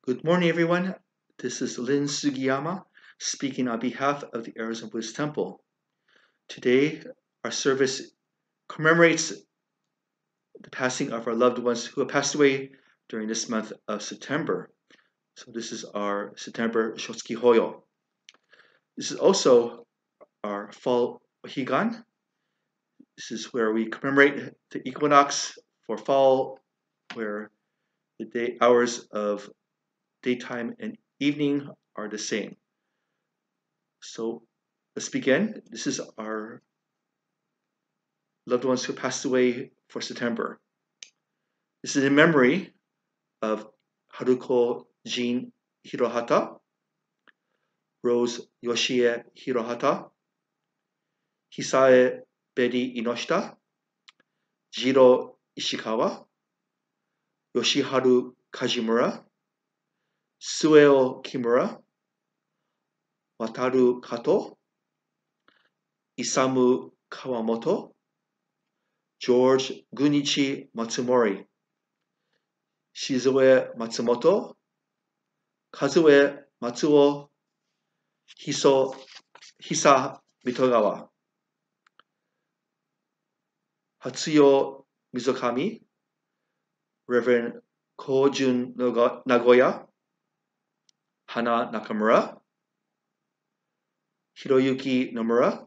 Good morning, everyone. This is Lynn Sugiyama speaking on behalf of the Arizona Buddhist Temple. Today, our service commemorates the passing of our loved ones who have passed away during this month of September. So this is our September Shotsuki Hoyo. This is also our fall Higan. This is where we commemorate the equinox for fall, where the hours of daytime and evening are the same. So let's begin. This is our loved ones who passed away for September. This is in memory of Haruko Jin Hirohata, Rose Yoshie Hirohata, Hisae Bedi Inoshita, Jiro Ishikawa, Yoshiharu Kajimura, Sueo Kimura, Wataru Kato, Isamu Kawamoto, George Gunichi Matsumori, Shizue Matsumoto, Kazue Matsuo, Hisa Mitogawa, Hatsuyo Mizukami, Reverend Kojun Nagoya, Hana Nakamura, Hiroyuki Nomura,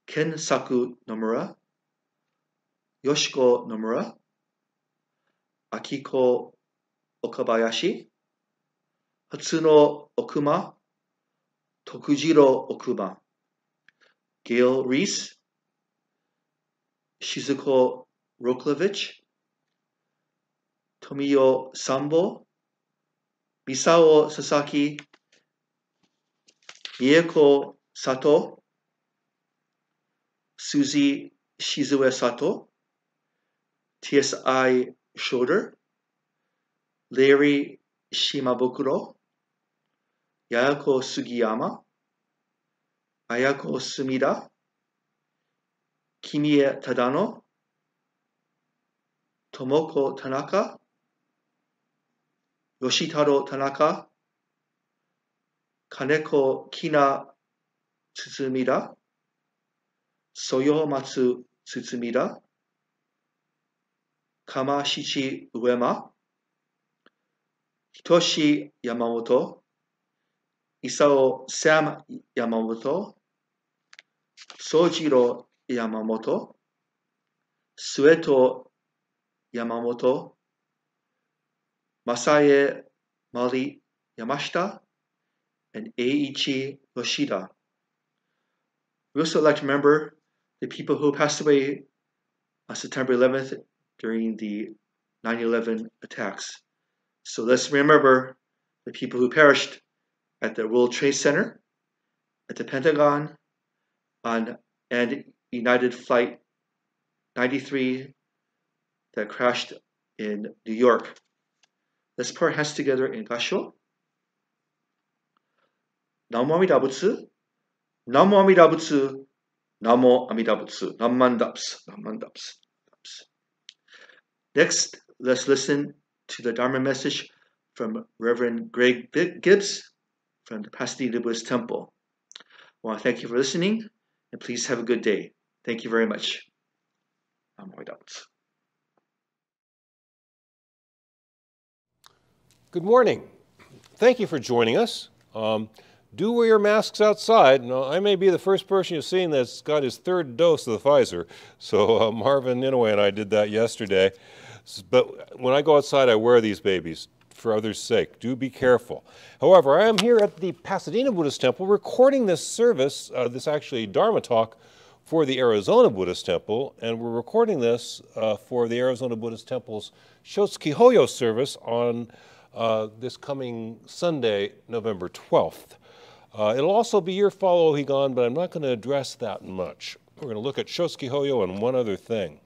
Kensaku Nomura, Yoshiko Nomura, Akiko Okabayashi, Hatsuno Okuma, Tokujiro Okuma, Gail Reese, Shizuko Roklevich, Tomiyo Sambo, Misao Sasaki, Mieko Sato, Suzy Shizue Sato, TSI Schroeder, Larry Shimabukuro, Yayako Sugiyama, Ayako Sumida, Kimie Tadano, Tomoko Tanaka, Yoshitaro Tanaka, Kaneko Kina Tsutsumida, Soyomatsu Tsutsumida, Kamashichi Uema, Hitoshi Yamamoto, Isao Sam Yamamoto, Sojiro Yamamoto, Sueto Yamamoto, Masaye Mari Yamashita, and Eiichi Yoshida. We also like to remember the people who passed away on September 11th during the 9/11 attacks. So let's remember the people who perished at the World Trade Center, at the Pentagon, and United Flight 93 that crashed in New York. Let's put our hands together in Gasho. Namo Amida Butsu, Namo Amida Butsu, Namo Amida Butsu, Namandaps, Namandaps. Next, let's listen to the Dharma message from Reverend Greg Gibbs from the Pasadena Buddhist Temple. I want to thank you for listening, and please have a good day. Thank you very much. Good morning. Thank you for joining us. Do wear your masks outside. Now, I may be the first person you've seen that's got his third dose of the Pfizer. So Marvin Inouye and I did that yesterday. But when I go outside, I wear these babies for others' sake. Do be careful. However, I am here at the Pasadena Buddhist Temple recording this service, this actually Dharma talk, for the Arizona Buddhist Temple. And we're recording this for the Arizona Buddhist Temple's Shotsuki Hoyo service on this coming Sunday, November 12th. It'll also be your follow Higan, but I'm not going to address that much. We're going to look at Shotsuki Hoyo and one other thing.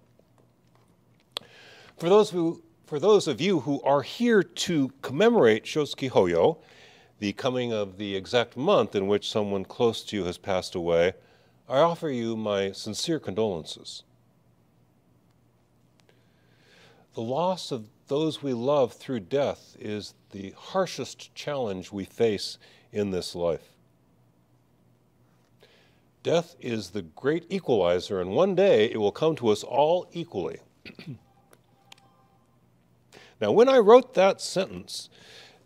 For those of you who are here to commemorate Shotsuki Hoyo, the coming of the exact month in which someone close to you has passed away, I offer you my sincere condolences. The loss of those we love through death is the harshest challenge we face in this life. Death is the great equalizer, and one day it will come to us all equally. Now, when I wrote that sentence,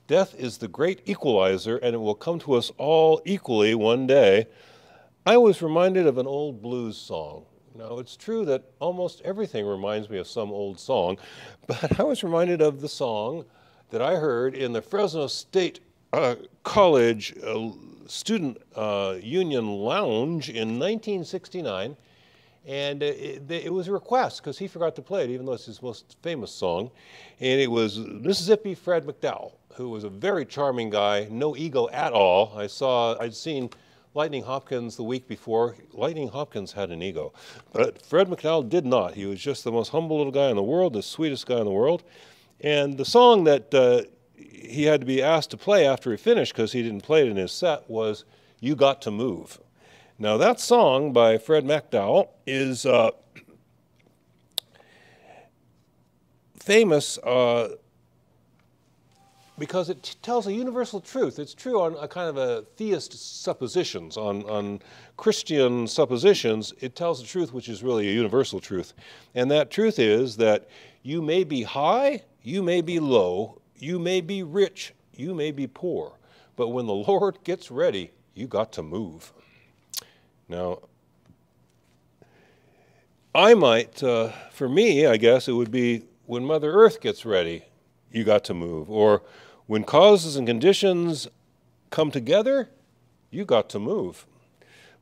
death is the great equalizer, and it will come to us all equally one day, I was reminded of an old blues song. Now, it's true that almost everything reminds me of some old song, but I was reminded of the song that I heard in the Fresno State College Student Union Lounge in 1969, and it was a request because he forgot to play it, even though it's his most famous song, and it was Mississippi Fred McDowell, who was a very charming guy, no ego at all. I'd seen Lightning Hopkins the week before. Lightning Hopkins had an ego, but Fred McDowell did not. He was just the most humble little guy in the world, the sweetest guy in the world. And the song that he had to be asked to play after he finished, because he didn't play it in his set, was "You Got to Move." Now, that song by Fred McDowell is famous because it tells a universal truth. It's true on a kind of a theist suppositions, on Christian suppositions. It tells the truth, which is really a universal truth. And that truth is that you may be high, you may be low, you may be rich, you may be poor, but when the Lord gets ready, you got to move. Now, I might, for me, I guess it would be when Mother Earth gets ready, you got to move. Or when causes and conditions come together, you got to move.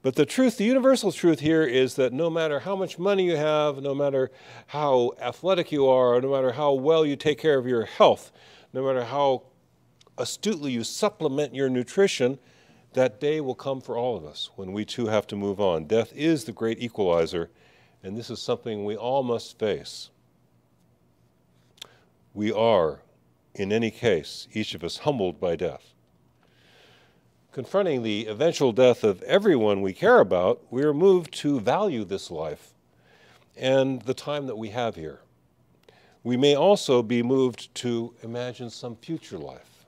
But the truth, the universal truth here is that no matter how much money you have, no matter how athletic you are, no matter how well you take care of your health, no matter how astutely you supplement your nutrition, that day will come for all of us when we too have to move on. Death is the great equalizer, and this is something we all must face. We are, in any case, each of us humbled by death. Confronting the eventual death of everyone we care about, we are moved to value this life and the time that we have here. We may also be moved to imagine some future life.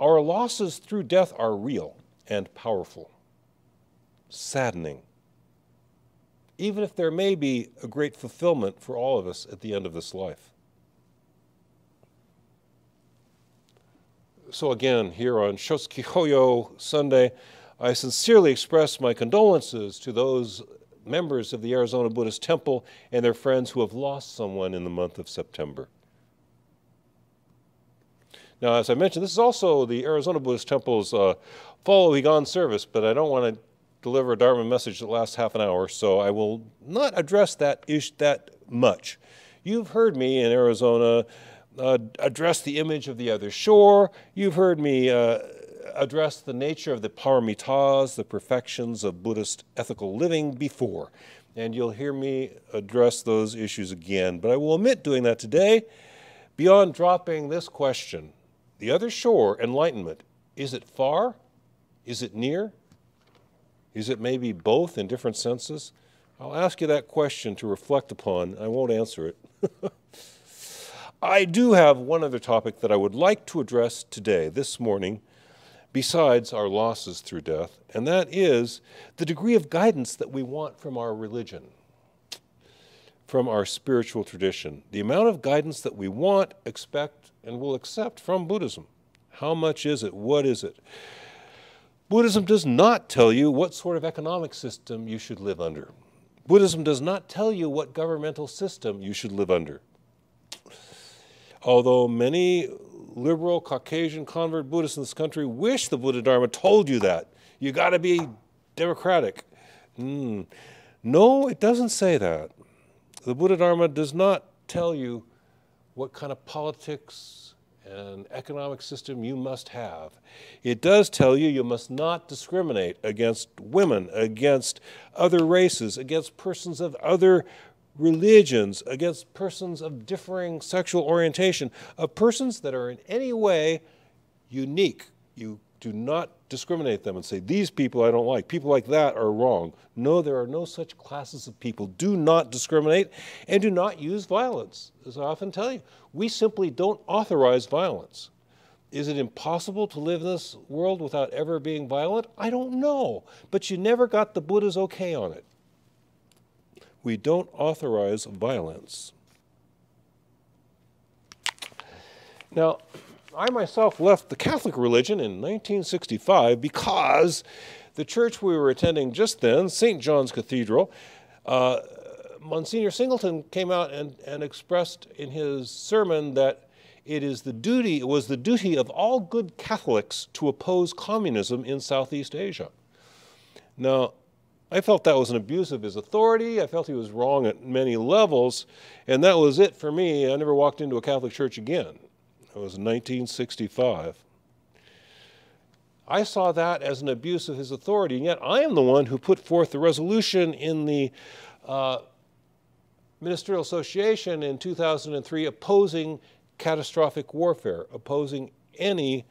Our losses through death are real and powerful, saddening, even if there may be a great fulfillment for all of us at the end of this life. So again, here on Shotsuki Hoyo Sunday, I sincerely express my condolences to those members of the Arizona Buddhist Temple and their friends who have lost someone in the month of September. Now, as I mentioned, this is also the Arizona Buddhist Temple's Follow Higan service, but I don't want to deliver a Dharma message that lasts half an hour, so I will not address that much. You've heard me in Arizona address the image of the other shore. You've heard me address the nature of the paramitas, the perfections of Buddhist ethical living before, and you'll hear me address those issues again. But I will omit doing that today, beyond dropping this question. The other shore, enlightenment, is it far? Is it near? Is it maybe both in different senses? I'll ask you that question to reflect upon. I won't answer it. I do have one other topic that I would like to address today, this morning, besides our losses through death, and that is the degree of guidance that we want from our religion, from our spiritual tradition, the amount of guidance that we want, expect, and will accept from Buddhism. How much is it? What is it? Buddhism does not tell you what sort of economic system you should live under. Buddhism does not tell you what governmental system you should live under. Although many liberal Caucasian convert Buddhists in this country wish the Buddha Dharma told you that. You got to be democratic. No, it doesn't say that. The Buddha Dharma does not tell you what kind of politics and economic system you must have. It does tell you you must not discriminate against women, against other races, against persons of other religions, against persons of differing sexual orientation, of persons that are in any way unique. You Do not discriminate them and say, these people I don't like. People like that are wrong. No, there are no such classes of people. Do not discriminate and do not use violence. As I often tell you, we simply don't authorize violence. Is it impossible to live in this world without ever being violent? I don't know, but you never got the Buddha's okay on it. We don't authorize violence. Now, I myself left the Catholic religion in 1965 because the church we were attending just then, St. John's Cathedral, Monsignor Singleton came out and expressed in his sermon that it was the duty of all good Catholics to oppose communism in Southeast Asia. Now, I felt that was an abuse of his authority. I felt he was wrong at many levels, and that was it for me. I never walked into a Catholic church again. It was 1965. I saw that as an abuse of his authority, and yet I am the one who put forth the resolution in the Ministerial Association in 2003 opposing catastrophic warfare, opposing the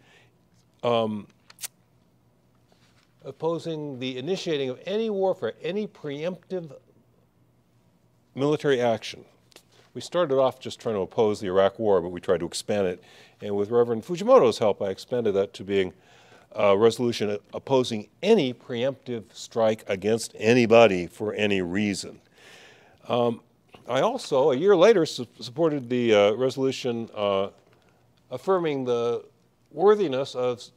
initiating of any warfare, any preemptive military action. We started off just trying to oppose the Iraq War, but we tried to expand it. And with Reverend Fujimoto's help, I expanded that to being a resolution opposing any preemptive strike against anybody for any reason. I also, a year later, supported the resolution affirming the worthiness of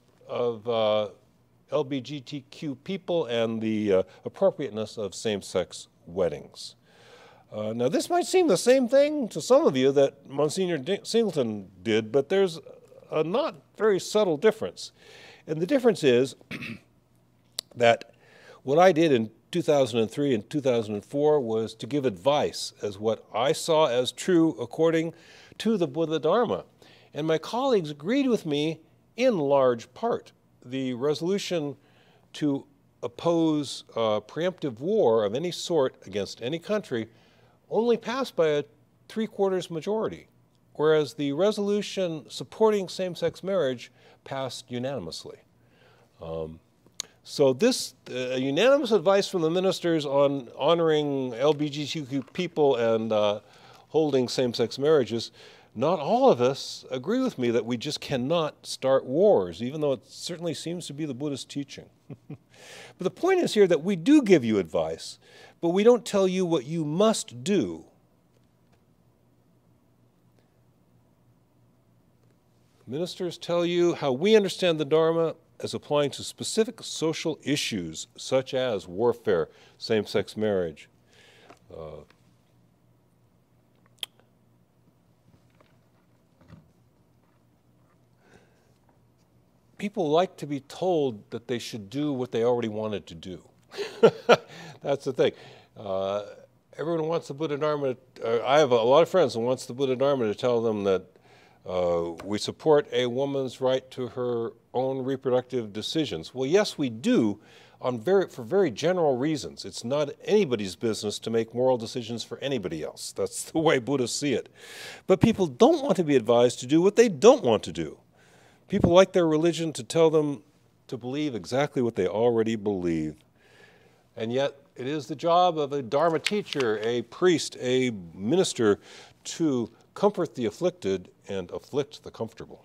LGBTQ people and the appropriateness of same-sex weddings. Now, this might seem the same thing to some of you that Monsignor Singleton did, but there's a not very subtle difference. And the difference is that what I did in 2003 and 2004 was to give advice as what I saw as true according to the Buddha Dharma. And my colleagues agreed with me in large part. The resolution to oppose preemptive war of any sort against any country only passed by a 3/4 majority, whereas the resolution supporting same-sex marriage passed unanimously. So this unanimous advice from the ministers on honoring LGBTQ people and holding same-sex marriages, not all of us agree with me that we just cannot start wars, even though it certainly seems to be the Buddhist teaching. But the point is here that we do give you advice, but we don't tell you what you must do. Ministers tell you how we understand the Dharma as applying to specific social issues such as warfare, same-sex marriage. People like to be told that they should do what they already wanted to do. That's the thing. Everyone wants the Buddha Dharma. I have a lot of friends who wants the Buddha Dharma to tell them that we support a woman's right to her own reproductive decisions. Well, yes, we do, for very general reasons. It's not anybody's business to make moral decisions for anybody else. That's the way Buddhists see it. But people don't want to be advised to do what they don't want to do. People like their religion to tell them to believe exactly what they already believe. And yet, it is the job of a Dharma teacher, a priest, a minister, to comfort the afflicted and afflict the comfortable.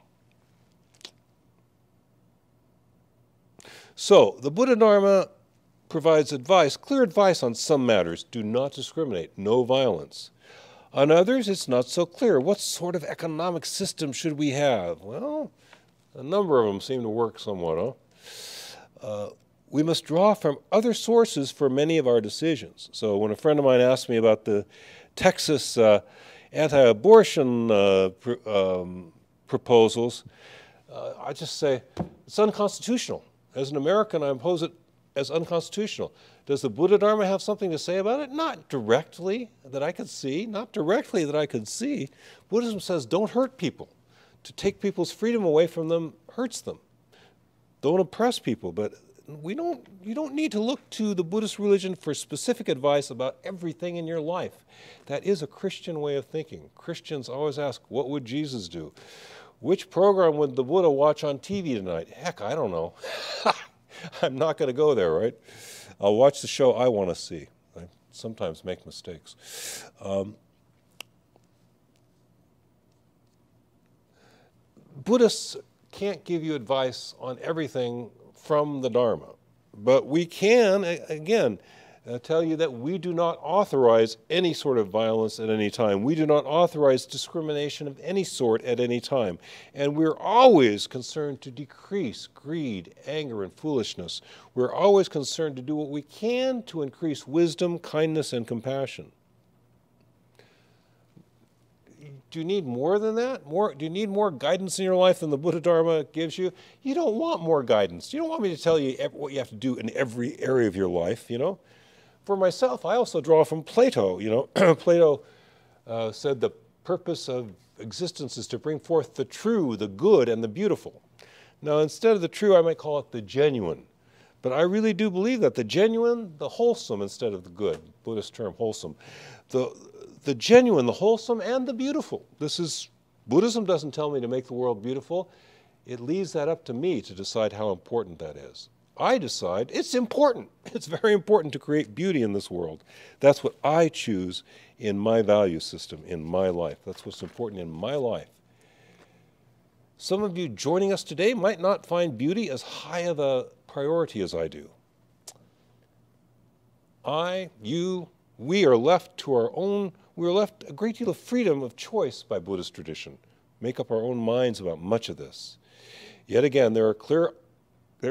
So, the Buddha Dharma provides advice, clear advice on some matters. Do not discriminate, no violence. On others, it's not so clear. What sort of economic system should we have? Well, a number of them seem to work somewhat, huh? We must draw from other sources for many of our decisions. So when a friend of mine asked me about the Texas anti-abortion proposals, I just say, it's unconstitutional. As an American, I oppose it as unconstitutional. Does the Buddha Dharma have something to say about it? Not directly that I could see, not directly that I could see. Buddhism says don't hurt people. To take people's freedom away from them hurts them. Don't oppress people, but you don't need to look to the Buddhist religion for specific advice about everything in your life. That is a Christian way of thinking. Christians always ask, what would Jesus do? Which program would the Buddha watch on TV tonight? Heck, I don't know. I'm not going to go there, right? I'll watch the show I want to see. I sometimes make mistakes. Buddhists can't give you advice on everything from the Dharma, but we can, again, tell you that we do not authorize any sort of violence at any time. We do not authorize discrimination of any sort at any time. And we're always concerned to decrease greed, anger, and foolishness. We're always concerned to do what we can to increase wisdom, kindness, and compassion. Do you need more than that? Do you need more guidance in your life than the Buddha Dharma gives you? You don't want more guidance. You don't want me to tell you what you have to do in every area of your life, you know? For myself, I also draw from Plato, you know. Plato said the purpose of existence is to bring forth the true, the good, and the beautiful. Now, instead of the true, I might call it the genuine. But I really do believe that the genuine, the wholesome instead of the good, Buddhist term wholesome. The genuine, the wholesome, and the beautiful. Buddhism doesn't tell me to make the world beautiful. It leaves that up to me to decide how important that is. I decide it's important. It's very important to create beauty in this world. That's what I choose in my value system, in my life. That's what's important in my life. Some of you joining us today might not find beauty as high of a priority as I do. We are left to our own, we are left a great deal of freedom of choice by Buddhist tradition. Make up our own minds about much of this. Yet again, there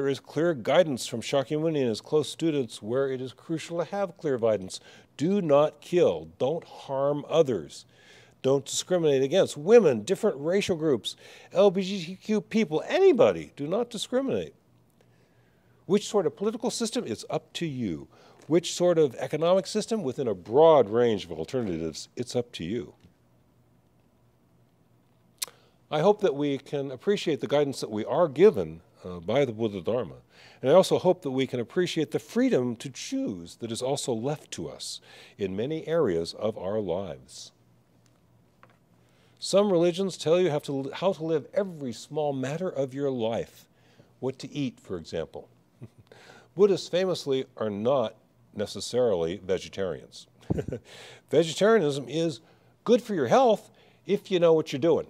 is clear guidance from Shakyamuni and his close students where it is crucial to have clear guidance. Do not kill. Don't harm others. Don't discriminate against women, different racial groups, LGBTQ people, anybody. Do not discriminate. Which sort of political system? It's up to you. Which sort of economic system? Within a broad range of alternatives, it's up to you. I hope that we can appreciate the guidance that we are given by the Buddha Dharma. And I also hope that we can appreciate the freedom to choose that is also left to us in many areas of our lives. Some religions tell you how to live every small matter of your life. What to eat, for example. Buddhists famously are not necessarily vegetarians. Vegetarianism is good for your health if you know what you're doing.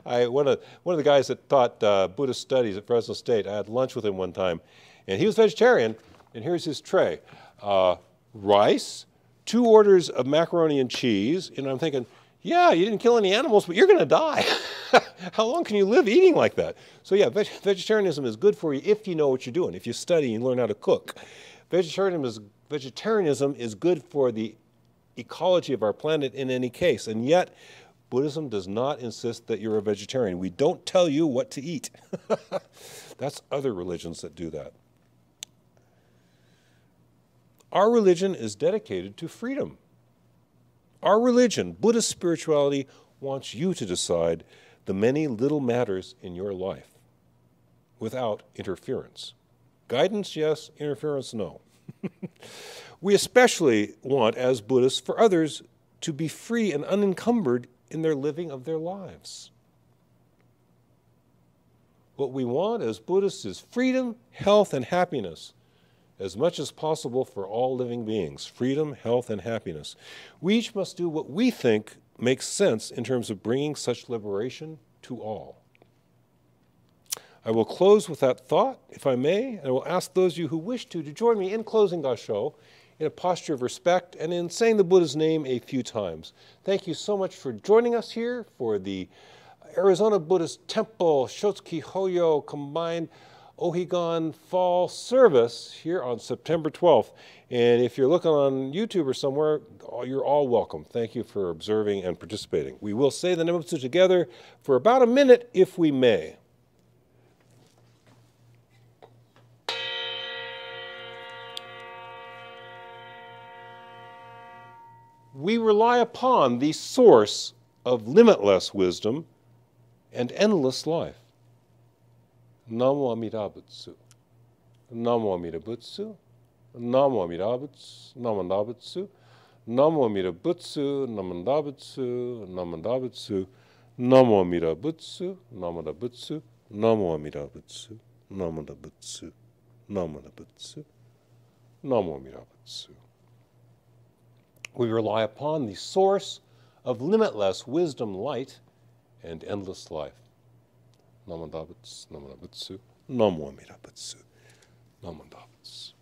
One of the guys that taught Buddhist studies at Fresno State, I had lunch with him one time, and he was vegetarian, and here's his tray. Rice, 2 orders of macaroni and cheese, and I'm thinking, yeah, you didn't kill any animals, but you're going to die. How long can you live eating like that? So yeah, vegetarianism is good for you if you know what you're doing, if you study and learn how to cook. Vegetarianism is good for the ecology of our planet in any case, and yet Buddhism does not insist that you're a vegetarian. We don't tell you what to eat. That's other religions that do that. Our religion is dedicated to freedom. Our religion, Buddhist spirituality, wants you to decide the many little matters in your life without interference. Guidance, yes. Interference, no. We especially want, as Buddhists, for others to be free and unencumbered in their living of their lives. What we want as Buddhists is freedom, health, and happiness, as much as possible for all living beings. Freedom, health, and happiness. We each must do what we think makes sense in terms of bringing such liberation to all. I will close with that thought, if I may, and I will ask those of you who wish to join me in closing Gasho in a posture of respect and in saying the Buddha's name a few times. Thank you so much for joining us here for the Arizona Buddhist Temple Shotsuki Hoyo combined Ohigan Fall service here on September 12th. And if you're looking on YouTube or somewhere, you're all welcome. Thank you for observing and participating. We will say the Nembutsu together for about a minute, if we may. We rely upon the source of limitless wisdom and endless life. Namo Amida Butsu. Namo Amida Butsu. Namo Amida Butsu. Namanda Butsu. Namo Amida Butsu. Namanda Butsu. Namanda Butsu. Namo Amida Butsu, Namada Butsu, Namo Amida Butsu, Namada Butsu, Namada Butsu, Namo Amida Butsu. We rely upon the source of limitless wisdom, light, and endless life. Namada Butsu, Namada Butsu, Namo Amida Butsu, Namada Butsu.